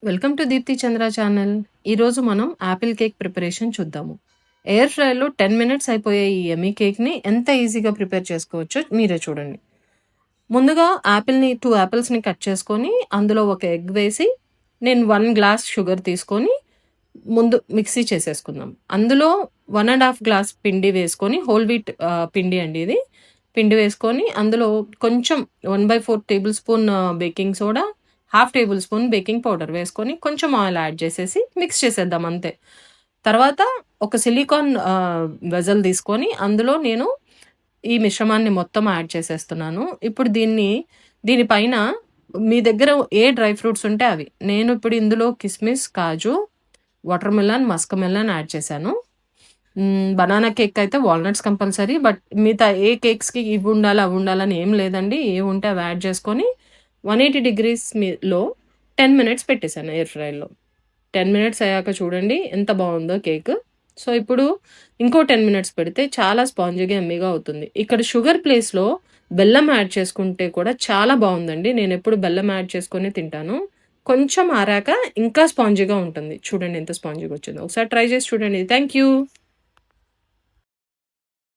Welcome to Deepthi Chandra channel. ఈరోజు మనం apple cake preparation చూద్దాము. ఎయిర్ ఫ్రైలో 10 మినిట్స్ అయిపోయే ఈ యమ్మీ కేక్ని ఎంత ఈజీగా ప్రిపేర్ చేసుకోవచ్చో మీరే చూడండి. ముందుగా యాపిల్ని 2 యాపిల్స్ని కట్ చేసుకొని అందులో ఒక ఎగ్ వేసి నేను 1 గ్లాస్ షుగర్ తీసుకొని ముందు మిక్సీ చేసేసుకుందాం. అందులో 1.5 గ్లాస్ పిండి వేసుకొని హోల్ వీట్ పిండి అండి ఇది. పిండి వేసుకొని అందులో కొంచెం 1/4 table spoon baking soda, half table spoon baking powder వేసుకొని కొంచెం ఆయిల్ యాడ్ చేసేసి మిక్స్ చేసేద్దాం అంతే. తర్వాత ఒక సిలికాన్ వెజల్ తీసుకొని అందులో నేను ఈ మిశ్రమాన్ని మొత్తం యాడ్ చేసేస్తున్నాను. ఇప్పుడు దీనిపైన మీ దగ్గర ఏ డ్రై ఫ్రూట్స్ ఉంటే అవి. నేను ఇప్పుడు ఇందులో కిస్మిస్, కాజు, watermelon, muskmelon add చేశాను. బనానా కేక్ అయితే వాల్నట్స్ కంపల్సరీ. బట్ మిగతా ఏ కేక్స్‌కి ఇవి ఉండాలి, అవి ఉండాలని ఏం లేదండి. ఏవి ఉంటే అవి యాడ్ చేసుకొని 180 డిగ్రీస్‌లో 10 మినిట్స్ పెట్టేశాను ఎయిర్ ఫ్రైలో. 10 మినిట్స్ అయ్యాక చూడండి ఎంత బాగుందో కేక్. సో, ఇప్పుడు ఇంకో 10 మినిట్స్ పెడితే చాలా స్పాంజీగా, యమ్మీగా అవుతుంది. ఇక్కడ షుగర్ ప్లేస్‌లో బెల్లం యాడ్ చేసుకుంటే కూడా చాలా బాగుందండి. నేనెప్పుడు బెల్లం యాడ్ చేసుకొనే తింటాను. కొంచెం ఆరాక ఇంకా స్పాంజీగా ఉంటుంది. చూడండి ఎంత స్పాంజీగా వచ్చిందో. ఒకసారి ట్రై చేసి చూడండి. Thank you.